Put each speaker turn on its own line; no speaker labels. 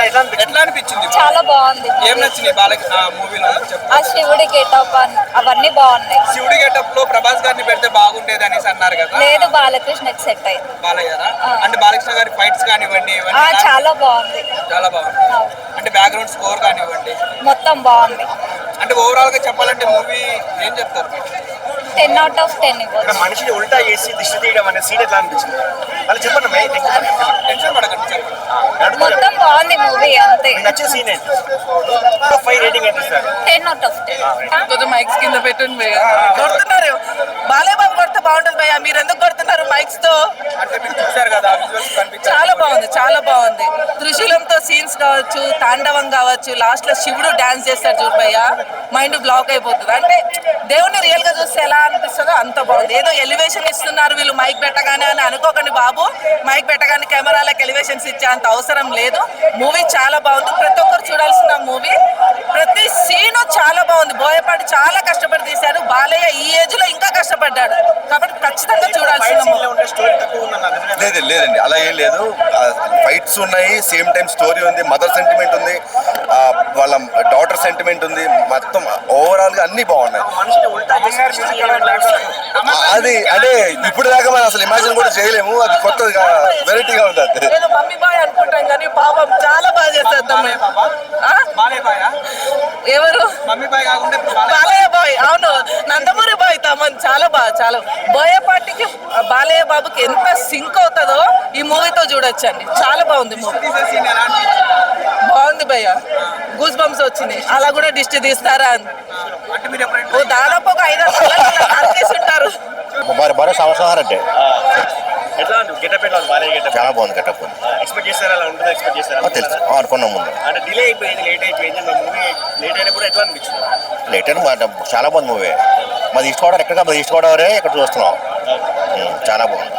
ఎట్లా అనిపించింది?
చాలా బాగుంది.
ఏం నచ్చింది బాలకి మూవీలో?
ఆ శివుడి గెటప్ అవన్నీ బాగున్నాయి.
శివుడి గెటప్ లో ప్రభాస్ గారిని పెడితే బాగుండేది అనేసి అన్నారు కదా.
లేదు, బాలకృష్ణకి సెట్ అయింది.
బాలయ్యారా? అంటే బాలకృష్ణ గారి ఫైట్స్ కానివ్వండి
చాలా బాగుంది.
చాలా బాగుంది. అంటే బ్యాక్గ్రౌండ్ స్కోర్ కానివ్వండి
మొత్తం బాగుంది.
అంటే ఓవరాల్ గా చెప్పాలంటే మూవీ ఏం చెప్తారు?
10 out of 10 ఇవ్వచ్చు.
మనిషిని ఉల్టా చేసి దిష్టి తీయడం అనే సీన్ ఎట్లా అనిపించింది? వాళ్ళు చెప్పండి,
టెన్షన్ పడకండి, చెప్పండి.
మొత్తం బాగుంది మూవీ, అంతే.
నచ్చిన సీన్ ఏంటి? 5 రేటింగ్ ఎంత ఇస్తారు?
10 out of 10.
కొంచెం మైక్స్ కింద పెట్టండి భయ్య. కొడుతున్నారు బాలయ్య బాబు కొడితే బాగుంటుంది భయ్య, మీరు ఎందుకు కొడుతున్నారు మైక్స్ తో?
అంటే మీరు చూశారు కదా, విజువల్స్ కనిపించారు.
చాలా బాగుంది, చాలా బాగుంది. త్రిశూలంతో సీన్స్ కావచ్చు, తాండవం కావచ్చు, లాస్ట్ లో శివుడు డాన్స్ చేస్తాడు చూడు భయ్య, మైండ్ బ్లాక్ అయిపోతుంది. అంటే దేవుడిని రియల్ గా చూస్తే ఎలా అనిపిస్తుందో అంత బాగుంది. ఏదో ఎలివేషన్ ఇస్తున్నారు వీళ్ళు మైక్ పెట్టగానే అని అనుకోకండి బాబు. మైక్ పెట్టగానే కెమెరాలకు ఎలివేషన్స్ ఇచ్చే అంత అవసరం లేదు. మూవీ చాలా బాగుంది, ప్రతి ఒక్కరు చూడాల్సిన మూవీ. ప్రతి సీను చాలా బాగుంది. బోయపాటి చాలా కష్టపడి తీశాడు. బాలయ్య ఈ ఏజ్ లో ఇంకా కష్టపడ్డాడు, కాబట్టి ఖచ్చితంగా చూడాల్సిన మూవీ.
లేదండి, అలా ఏం లేదు. ఫైట్స్ ఉన్నాయి, సేమ్ టైం స్టోరీ ఉంది, మదర్ సెంటిమెంట్ ఉంది, వాళ్ళ డాటర్ సెంటిమెంట్ ఉంది. మొత్తం ఓవరాల్ గా అన్ని బాగున్నాయి. అది అంటే ఇప్పుడు దాకా మనం అసలు ఇమాజిన్ కూడా చేయలేము. అది కొత్తగా వెరైటీగా ఉంది.
నేను మమ్మీ బాయ్ అనుకుంటాం కానీ పాపం చాలా బాగా చేస్తాం మేము. ఎవరు?
మమ్మీ బాయ్ కాకుండా
బాలయ్య బాయ్. అవును, నందమూరి బాయ్ తమన్ చాలా బాగా. చాలా బోయపాటికి బాలయ్య బాబుకి ఎంత సింక్ అవుతుందో ఈ మూవీతో చూడొచ్చండి. చాలా బాగుంది మూవీ. బాగుంది భయ్య, గూస్ బంప్స్ వచ్చినాయి. అలా కూడా దిష్టి తీస్తారా అని దాదాపు ఒక 5-6 ఉంటారు.
మరో సంవత్సరం అంటే
ఎట్లా గెటప్ ఎట్లా బాలయ్య గెటప్?
చాలా బాగుంది. గెటప్
ఎక్స్పెక్ట్ చేస్తారా? అలా ఉంటుంది ఎక్స్పెక్ట్ చేస్తారా?
తెలుసు, అనుకున్నాం ముందు.
అంటే డిలే అయిపోయింది, లేట్ అయిపోయింది. మూవీ లేట్ అయినా కూడా ఎట్లా అనిపించింది?
లేట్ అని చాలా బాగుంది మూవీ. మాది ఈస్ట్ గోదావరి, ఎక్కడ ఈస్ట్ గోదావరి ఇక్కడ చూస్తున్నాం. చాలా బాగుంది.